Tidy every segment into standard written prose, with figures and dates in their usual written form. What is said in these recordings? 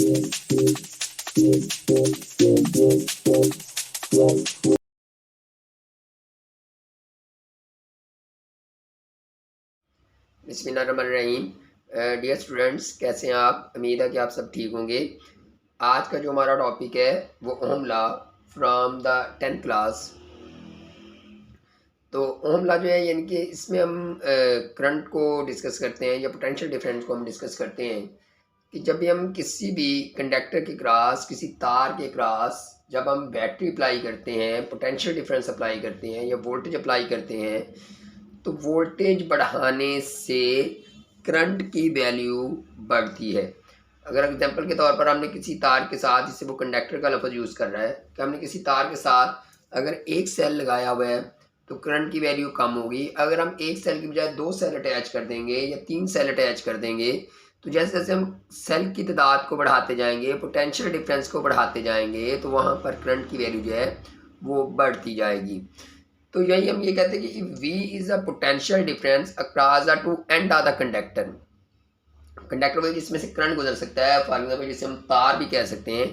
बिस्मिल्लाहिर्रहमानिर्रहीम। Dear students, कैसे हैं आप? उम्मीद है कि आप सब ठीक होंगे। आज का जो हमारा टॉपिक है वो Ohm law from the 10th class. तो ओम लॉ जो है यानी कि इसमें हम करंट को डिस्कस करते हैं या पोटेंशियल डिफरेंस को हम डिस्कस करते हैं कि जब भी हम किसी भी कंडक्टर के क्रॉस, किसी तार के क्रॉस जब हम बैटरी अप्लाई करते हैं, पोटेंशियल डिफरेंस अप्लाई करते हैं या वोल्टेज अप्लाई करते हैं, तो वोल्टेज बढ़ाने से करंट की वैल्यू बढ़ती है। अगर एग्जांपल के तौर पर हमने किसी तार के साथ, जिससे वो कंडक्टर का लफ्ज़ यूज़ कर रहा है कि हमने किसी तार के साथ अगर एक सेल लगाया हुआ है तो करंट की वैल्यू कम होगी। अगर हम एक सेल की बजाय 2 सेल अटैच कर देंगे या 3 सेल अटैच कर देंगे तो जैसे जैसे हम सेल की तादाद को बढ़ाते जाएंगे, पोटेंशियल डिफरेंस को बढ़ाते जाएंगे, तो वहाँ पर करंट की वैल्यू जो है वो बढ़ती जाएगी। तो यही हम ये कहते हैं कि V is a potential difference across the two end of the conductor. Conductor जिसमें से करंट गुजर सकता है, फॉर एग्जाम्पल जिसे हम तार भी कह सकते हैं,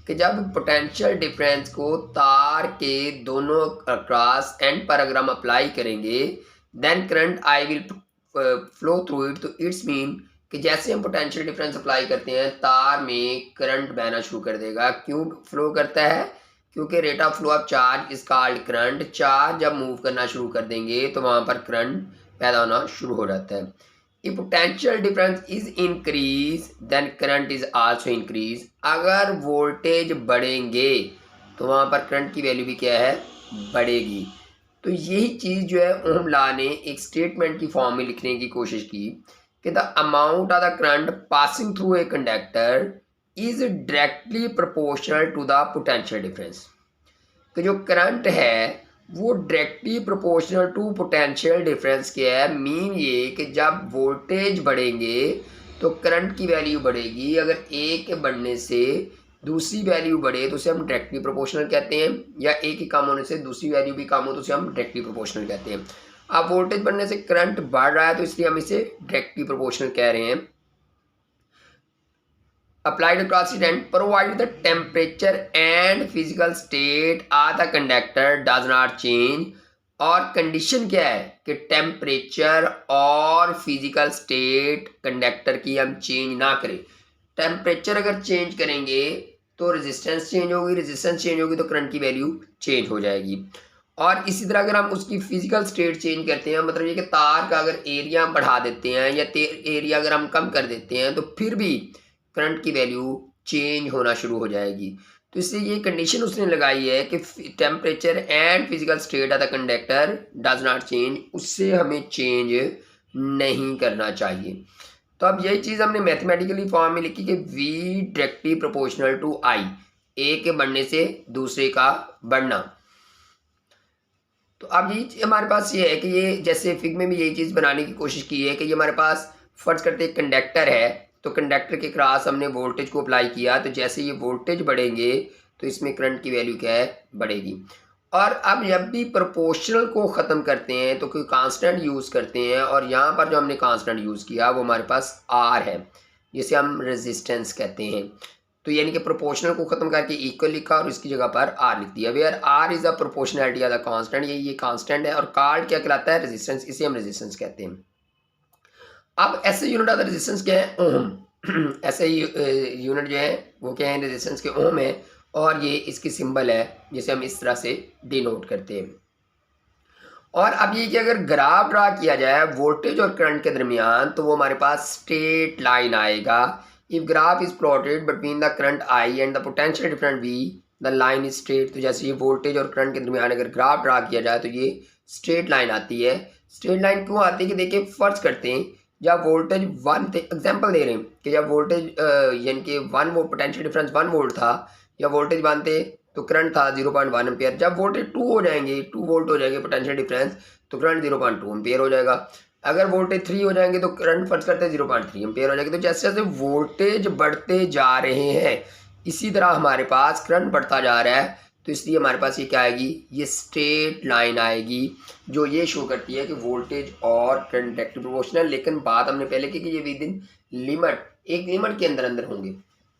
कि जब पोटेंशियल डिफरेंस को तार के दोनों अक्रॉस एंड पर अगर हम अप्लाई करेंगे, then current I will flow through it. तो इट्स मीन कि जैसे हम पोटेंशियल डिफरेंस अप्लाई करते हैं, तार में करंट बहना शुरू कर देगा। क्यों फ्लो करता है? क्योंकि rate of flow of charge is called current. Charge जब मूव करना शुरू कर देंगे तो वहाँ पर करंट पैदा होना शुरू हो जाता है। If potential difference is increase, then current is also increase। अगर वोल्टेज बढ़ेंगे तो वहाँ पर करंट की वैल्यू भी क्या है? बढ़ेगी। तो यही चीज़ जो है ओम लॉ ने एक स्टेटमेंट की फॉर्म में लिखने की कोशिश की कि the amount of the current passing through a conductor is directly proportional to the potential difference. कि जो करंट है वो directly proportional to potential difference क्या है? मीन ये कि जब वोल्टेज बढ़ेंगे तो करंट की वैल्यू बढ़ेगी। अगर ए के बढ़ने से दूसरी वैल्यू बढ़े तो उसे हम डायरेक्टली प्रोपोर्शनल कहते हैं, या ए के कम होने से दूसरी वैल्यू भी कम हो तो उसे हम डायरेक्टली प्रोपोर्शनल कहते हैं। अब वोल्टेज बढ़ने से करंट बढ़ रहा है तो इसलिए हम इसे डायरेक्टली प्रोपोर्शनल कह रहे हैं। applied across it and provide the temperature and physical state of the conductor does not change। और कंडीशन क्या है कि टेम्परेचर और फिजिकल स्टेट कंडक्टर की हम चेंज ना करें। टेम्परेचर अगर चेंज करेंगे तो रेजिस्टेंस चेंज होगी, रेजिस्टेंस चेंज होगी तो करंट की वैल्यू चेंज हो जाएगी। और इसी तरह अगर हम उसकी फिजिकल स्टेट चेंज करते हैं, मतलब ये कि तार का अगर एरिया हम बढ़ा देते हैं या एरिया अगर हम कम कर देते हैं, तो फिर भी करंट की वैल्यू चेंज होना शुरू हो जाएगी। तो इसलिए ये कंडीशन उसने लगाई है कि temperature and physical state of the conductor does not change, उससे हमें चेंज नहीं करना चाहिए। तो अब यही चीज़ हमने मैथमेटिकली फॉर्म में लिखी कि V directly proportional to I, ए के बढ़ने से दूसरे का बढ़ना। तो अब ये हमारे पास ये है कि ये जैसे फिग में भी यही चीज़ बनाने की कोशिश की है कि ये हमारे पास फर्ज करते एक कंडक्टर है, तो कंडक्टर के क्रॉस हमने वोल्टेज को अप्लाई किया, तो जैसे ये वोल्टेज बढ़ेंगे तो इसमें करंट की वैल्यू क्या है? बढ़ेगी। और अब जब भी प्रोपोर्शनल को ख़त्म करते हैं तो कोई कांस्टेंट यूज़ करते हैं, और यहाँ पर जो हमने कांस्टेंट यूज़ किया वो हमारे पास R है, जिसे हम रेजिस्टेंस कहते हैं। तो यानी कि प्रोपोर्शनल को ख़त्म करके इक्वल लिखा और इसकी जगह पर R लिख दिया। Where R is a proportionality of the constant, ये कांस्टेंट है, और कॉल्ड क्या कहलाता है? रेजिस्टेंस, इसे हम रेजिस्टेंस कहते हैं। अब ऐसे यूनिट ऑफ द रेजिस्टेंस क्या है? ओम। ऐसे यूनिट जो है वो क्या है? रेजिस्टेंस के ओम है, और ये इसकी सिंबल है जिसे हम इस तरह से डिनोट करते हैं। और अब ये कि अगर ग्राफ ड्रा किया जाए वोल्टेज और करंट के दरमियान, तो वो हमारे पास स्ट्रेट लाइन आएगा। If graph is plotted between the current I and the potential difference V, the line is straight. तो जैसे ये वोल्टेज और करंट के दरमियान अगर ग्राफ ड्रा किया जाए तो ये स्ट्रेट लाइन आती है। स्ट्रेट लाइन क्यों आती है? कि देखिए फर्ज करते हैं जब वोल्टेज 1 थे, एग्जाम्पल दे रहे हैं कि जब वोल्टेज यानी कि 1 वोल्ट, पोटेंशियल डिफरेंस 1 वोल्ट था, या वोल्टेज 1 थे तो करंट था 0.1 एम्पियर। जब वोल्टेज 2 हो जाएंगे, 2 वोल्ट हो जाएंगे पोटेंशियल डिफरेंस, तो करंट 0.2 एम्पियर हो जाएगा। अगर वोल्टेज 3 हो जाएंगे तो करंट फर्ज करते हैं 0.3 एम्पियर हो जाएगी। तो जैसे जैसे वोल्टेज बढ़ते जा रहे हैं इसी तरह हमारे पास करंट बढ़ता जा रहा है, तो इसलिए हमारे पास ये क्या आएगी? ये स्ट्रेट लाइन आएगी जो ये शो करती है कि वोल्टेज और करंट डायरेक्टली प्रोपोर्शनल। लेकिन बात हमने पहले की कि ये विद इन लिमिट, एक लिमिट के अंदर अंदर होंगे।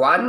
1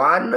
1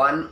1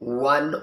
1